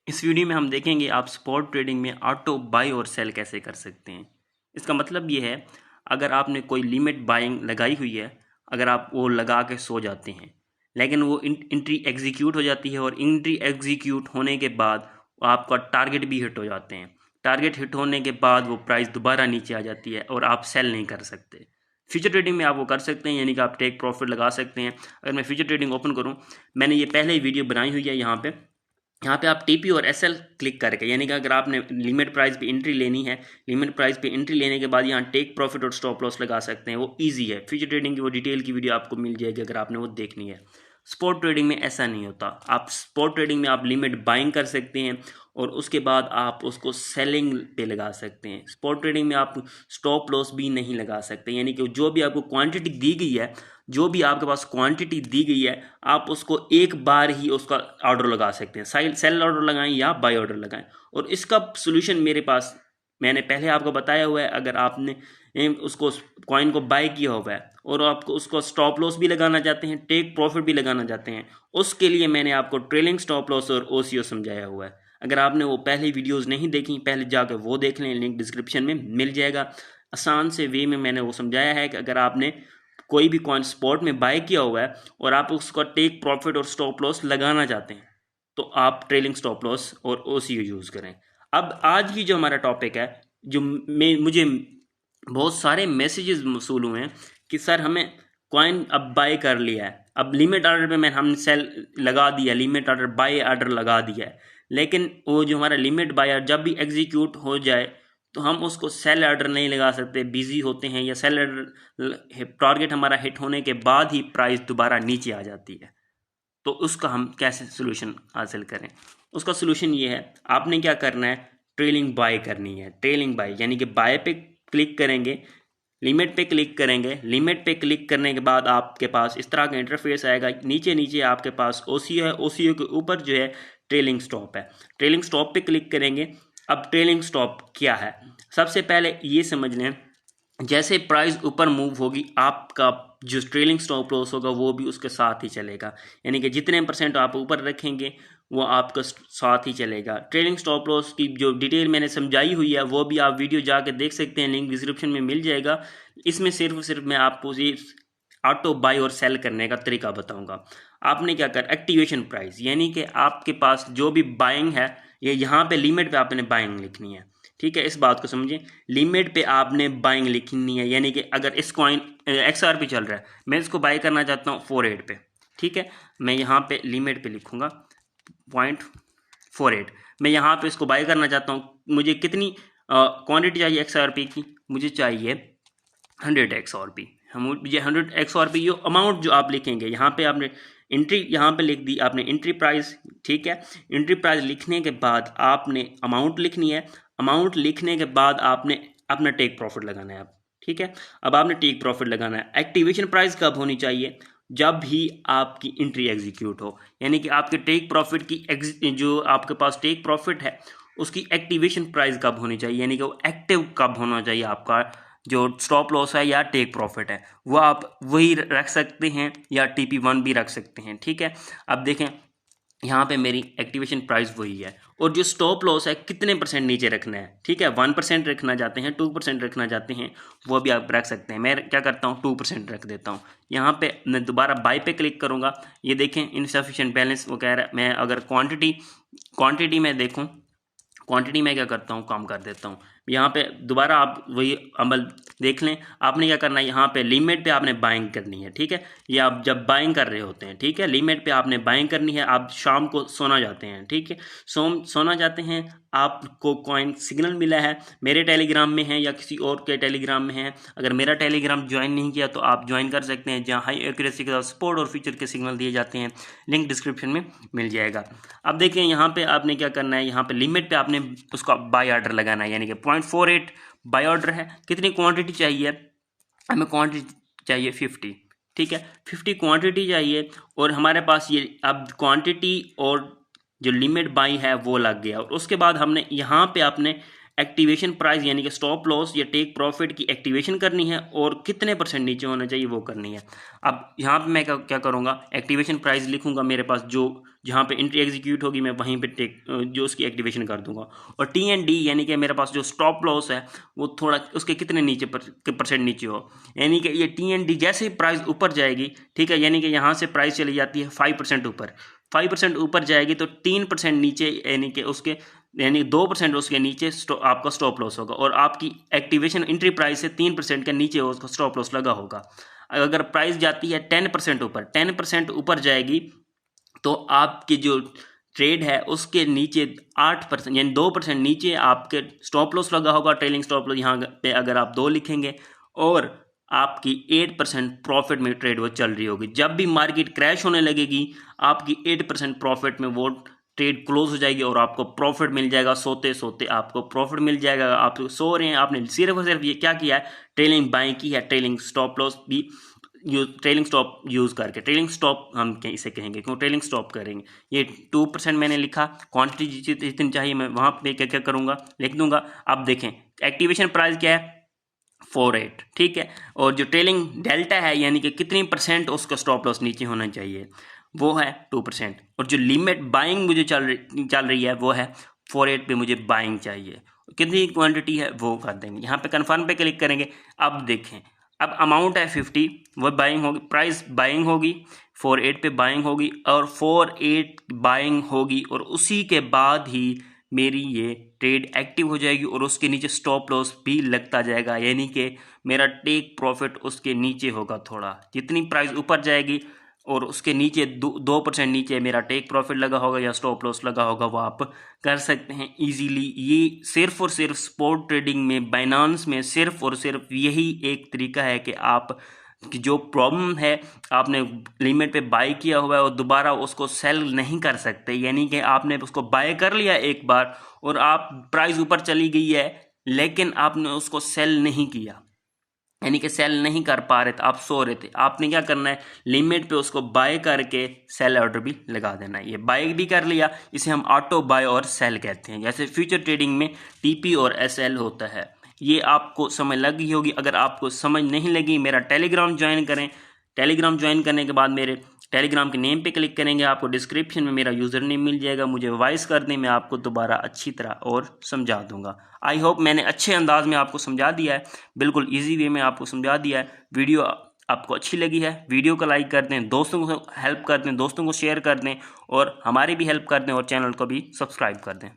इस वीडियो में हम देखेंगे आप स्पॉट ट्रेडिंग में ऑटो बाई और सेल कैसे कर सकते हैं। इसका मतलब ये है, अगर आपने कोई लिमिट बाइंग लगाई हुई है, अगर आप वो लगा के सो जाते हैं, लेकिन वो एंट्री एग्जीक्यूट हो जाती है और एंट्री एग्जीक्यूट होने के बाद आपका टारगेट भी हिट हो जाते हैं। टारगेट हिट होने के बाद वो प्राइस दोबारा नीचे आ जाती है और आप सेल नहीं कर सकते। फ्यूचर ट्रेडिंग में आप वो कर सकते हैं, यानी कि आप टेक प्रॉफिट लगा सकते हैं। अगर मैं फ्यूचर ट्रेडिंग ओपन करूं, मैंने ये पहले ही वीडियो बनाई हुई है। यहाँ पे आप टीपी और एसएल क्लिक करके, यानी कि अगर आपने लिमिट प्राइस पे एंट्री लेनी है, लिमिट प्राइस पे एंट्री लेने के बाद यहाँ टेक प्रॉफिट और स्टॉप लॉस लगा सकते हैं। वो इजी है। फ्यूचर ट्रेडिंग की वो डिटेल की वीडियो आपको मिल जाएगी अगर आपने वो देखनी है। स्पॉट ट्रेडिंग में ऐसा नहीं होता। आप स्पॉट ट्रेडिंग में आप लिमिट बाइंग कर सकते हैं और उसके बाद आप उसको सेलिंग पे लगा सकते हैं। स्पॉट ट्रेडिंग में आप स्टॉप लॉस भी नहीं लगा सकते, यानी कि जो भी आपको क्वांटिटी दी गई है, जो भी आपके पास क्वांटिटी दी गई है, आप उसको एक बार ही उसका ऑर्डर लगा सकते हैं। सेल ऑर्डर लगाएं या बाय ऑर्डर लगाएं। और इसका सोल्यूशन मेरे पास, मैंने पहले आपको बताया हुआ है। अगर आपने उसको कॉइन को बाय किया हुआ है और आपको उसको स्टॉप लॉस भी लगाना चाहते हैं, टेक प्रॉफिट भी लगाना चाहते हैं, उसके लिए मैंने आपको ट्रेलिंग स्टॉप लॉस और ओसीओ समझाया हुआ है। अगर आपने वो पहले वीडियोस नहीं देखी, पहले जाकर वो देख लें, लिंक डिस्क्रिप्शन में मिल जाएगा। आसान से वे में मैंने वो समझाया है कि अगर आपने कोई भी कॉइन स्पॉट में बाय किया हुआ है और आप उसका टेक प्रॉफिट और स्टॉप लॉस लगाना चाहते हैं, तो आप ट्रेलिंग स्टॉप लॉस और ओसीयू यूज़ करें। अब आज की जो हमारा टॉपिक है, जो मुझे बहुत सारे मैसेजेस मौसूल हुए हैं कि सर हमें कॉइन अब बाय कर लिया है, अब लिमिट ऑर्डर पे हमने सेल लगा दिया, लिमिट ऑर्डर बाय ऑर्डर लगा दिया है, लेकिन वो जो हमारा लिमिट बाय जब भी एग्जीक्यूट हो जाए तो हम उसको सेल ऑर्डर नहीं लगा सकते, बिजी होते हैं, या सेल ऑर्डर टारगेट हमारा हिट होने के बाद ही प्राइस दोबारा नीचे आ जाती है। तो उसका हम कैसे सोल्यूशन हासिल करें? उसका सोल्यूशन ये है, आपने क्या करना है, ट्रेलिंग बाय करनी है। ट्रेलिंग बाय यानी कि बाय पे क्लिक करेंगे, लिमिट पे क्लिक करेंगे। लिमिट पे क्लिक करने के बाद आपके पास इस तरह का इंटरफेस आएगा। नीचे नीचे आपके पास ओसीओ है, ओसीओ के ऊपर जो है ट्रेलिंग स्टॉप है। ट्रेलिंग स्टॉप पे क्लिक करेंगे। अब ट्रेलिंग स्टॉप क्या है, सबसे पहले ये समझ लें, जैसे प्राइस ऊपर मूव होगी आपका जो ट्रेलिंग स्टॉप लॉस होगा वो भी उसके साथ ही चलेगा, यानी कि जितने परसेंट आप ऊपर रखेंगे वो आपका साथ ही चलेगा। ट्रेलिंग स्टॉप लॉस की जो डिटेल मैंने समझाई हुई है वो भी आप वीडियो जाके देख सकते हैं, लिंक डिस्क्रिप्शन में मिल जाएगा। इसमें सिर्फ मैं आपको ये ऑटो बाय और सेल करने का तरीका बताऊंगा। आपने क्या कर, एक्टिवेशन प्राइस, यानी कि आपके पास जो भी बाइंग है, ये यहाँ पे लिमिट पे आपने बाइंग लिखनी है। ठीक है, इस बात को समझिए, लिमिट पे आपने बाइंग लिखनी है। यानी कि अगर इस कॉइन XR पे चल रहा है, मैं इसको बाय करना चाहता हूँ 48 पे, ठीक है, मैं यहाँ पे लिमिट पे लिखूंगा 0.48। मैं यहाँ पे इसको बाय करना चाहता हूँ। मुझे कितनी क्वांटिटी चाहिए XRP की? मुझे चाहिए 100 XRP। मुझे 100 XRP, ये अमाउंट जो आप लिखेंगे यहाँ पे, आपने एंट्री यहाँ पे लिख दी, आपने एंट्री प्राइस, ठीक है। एंट्री प्राइस लिखने के बाद आपने अमाउंट लिखनी है। अमाउंट लिखने के बाद आपने अपना टेक प्रॉफिट लगाना है। ठीक है, अब आपने टेक प्रॉफिट लगाना है। एक्टिवेशन प्राइस कब होनी चाहिए? जब भी आपकी एंट्री एग्जीक्यूट हो, यानी कि आपके टेक प्रॉफिट की जो आपके पास टेक प्रॉफिट है उसकी एक्टिवेशन प्राइस कब होनी चाहिए, यानी कि वो एक्टिव कब होना चाहिए आपका जो स्टॉप लॉस है या टेक प्रॉफिट है, वो आप वही रख सकते हैं या TP1 भी रख सकते हैं। ठीक है, अब देखें यहाँ पे मेरी एक्टिवेशन प्राइस वही है, और जो स्टॉप लॉस है कितने परसेंट नीचे रखना है। ठीक है, 1% रखना चाहते हैं, 2% रखना चाहते हैं, वो भी आप रख सकते हैं। मैं क्या करता हूँ, 2% रख देता हूँ। यहाँ पे मैं दोबारा बाय पे क्लिक करूँगा, ये देखें इनसफिशिएंट बैलेंस वो कह रहा है। मैं अगर क्वांटिटी में देखूँ, क्वांटिटी में क्या करता हूँ, कम कर देता हूँ। यहाँ पे दोबारा आप वही अमल देख लें। आपने क्या करना है, यहाँ पे लिमिट पे आपने बाइंग करनी है। ठीक है, ये आप जब बाइंग कर रहे होते हैं, ठीक है, लिमिट पे आपने बाइंग करनी है। आप शाम को सोना जाते हैं, ठीक है, सोना जाते हैं, आपको कॉइन सिग्नल मिला है, मेरे टेलीग्राम में है या किसी और के टेलीग्राम में है। अगर मेरा टेलीग्राम ज्वाइन नहीं किया तो आप ज्वाइन कर सकते हैं, जहाँ हाई एक्यूरेसी के साथ स्पॉट और फ्यूचर के सिग्नल दिए जाते हैं। लिंक डिस्क्रिप्शन में मिल जाएगा। अब देखिए यहाँ पे आपने क्या करना है, यहाँ पे लिमिट पे आपने उसका बाय ऑर्डर लगाना है, यानी कि 0.48 बाय ऑर्डर है। कितनी क्वांटिटी चाहिए? हमें क्वांटिटी चाहिए 50। ठीक है, 50 क्वांटिटी चाहिए, और हमारे पास ये अब क्वांटिटी और जो लिमिट बाई है वो लग गया। और उसके बाद हमने यहाँ पे अपने एक्टिवेशन प्राइस यानी कि स्टॉप लॉस या टेक प्रॉफिट की एक्टिवेशन करनी है और कितने % नीचे होना चाहिए वो करनी है। अब यहाँ पे मैं क्या करूँगा, एक्टिवेशन प्राइस लिखूँगा, मेरे पास जो जहाँ पे एंट्री एग्जीक्यूट होगी मैं वहीं पे जो उसकी एक्टिवेशन कर दूंगा। और TND यानी कि मेरे पास जो स्टॉप लॉस है वो थोड़ा उसके कितने नीचे % नीचे हो, यानी कि ये TND जैसे ही प्राइस ऊपर जाएगी, ठीक है, यानी कि यहाँ से प्राइस चली जाती है 5% ऊपर, 5% ऊपर जाएगी तो 3% नीचे, यानी कि उसके 2% उसके नीचे आपका स्टॉप लॉस होगा और आपकी एक्टिवेशन एंट्री प्राइस से 3% के नीचे उसका स्टॉप लॉस लगा होगा। अगर प्राइस जाती है 10% ऊपर, 10% ऊपर जाएगी तो आपकी जो ट्रेड है उसके नीचे 8% यानी 2% नीचे आपके स्टॉप लॉस लगा होगा, ट्रेलिंग स्टॉप लॉस यहाँ पे अगर आप 2 लिखेंगे, और आपकी 8% प्रॉफिट में ट्रेड वो चल रही होगी। जब भी मार्केट क्रैश होने लगेगी आपकी 8% प्रॉफिट में वो ट्रेड क्लोज हो जाएगी और आपको प्रॉफिट मिल जाएगा, सोते सोते आपको प्रॉफिट मिल जाएगा। आप सो रहे हैं, आपने सिर्फ और सिर्फ ये क्या किया है, ट्रेलिंग बाइंग की है, ट्रेलिंग स्टॉप लॉस भी ट्रेलिंग स्टॉप यूज़ करके, ट्रेलिंग स्टॉप हम इसे कहेंगे क्यों ट्रेलिंग स्टॉप करेंगे। ये 2% मैंने लिखा, क्वांटिटी जितनी चाहिए मैं वहाँ पे क्या क्या करूँगा लिख दूंगा। अब देखें एक्टिवेशन प्राइस क्या है 48, ठीक है, और जो ट्रेलिंग डेल्टा है यानी कि कितनी % उसका स्टॉप लॉस नीचे होना चाहिए वो है 2%, और जो लिमिट बाइंग मुझे चल रही है वो है 48 पे मुझे बाइंग चाहिए, कितनी क्वांटिटी है वो कर देंगे। यहाँ पे कन्फर्म पे क्लिक करेंगे। अब देखें, अब अमाउंट है 50, वो बाइंग होगी, प्राइस बाइंग होगी 48 पे बाइंग होगी और 48 बाइंग होगी और उसी के बाद ही मेरी ये ट्रेड एक्टिव हो जाएगी और उसके नीचे स्टॉप लॉस भी लगता जाएगा, यानी कि मेरा टेक प्रॉफिट उसके नीचे होगा थोड़ा। जितनी प्राइस ऊपर जाएगी और उसके नीचे 2% नीचे मेरा टेक प्रॉफिट लगा होगा या स्टॉप लॉस लगा होगा, वो आप कर सकते हैं इजीली। ये सिर्फ और सिर्फ स्पॉट ट्रेडिंग में, बाइनांस में सिर्फ और सिर्फ यही एक तरीका है कि आप कि जो प्रॉब्लम है आपने लिमिट पे बाय किया हुआ है और दोबारा उसको सेल नहीं कर सकते, यानी कि आपने उसको बाय कर लिया एक बार और आप प्राइस ऊपर चली गई है लेकिन आपने उसको सेल नहीं किया, यानी कि सेल नहीं कर पा रहे थे, आप सो रहे थे, आपने क्या करना है लिमिट पे उसको बाय करके सेल ऑर्डर भी लगा देना है। ये बाय भी कर लिया, इसे हम ऑटो बाय और सेल कहते हैं। जैसे फ्यूचर ट्रेडिंग में TP और SL होता है, ये आपको समझ लगी होगी। अगर आपको समझ नहीं लगी मेरा टेलीग्राम ज्वाइन करें, टेलीग्राम ज्वाइन करने के बाद मेरे टेलीग्राम के नेम पे क्लिक करेंगे, आपको डिस्क्रिप्शन में मेरा यूज़र नेम मिल जाएगा, मुझे वॉइस कर दें, मैं आपको दोबारा अच्छी तरह और समझा दूंगा। आई होप मैंने अच्छे अंदाज में आपको समझा दिया है, बिल्कुल इजी वे में आपको समझा दिया है। वीडियो आपको अच्छी लगी है वीडियो को लाइक कर दें, दोस्तों को हेल्प कर दें, दोस्तों को शेयर कर दें और हमारी भी हेल्प कर दें और चैनल को भी सब्सक्राइब कर दें।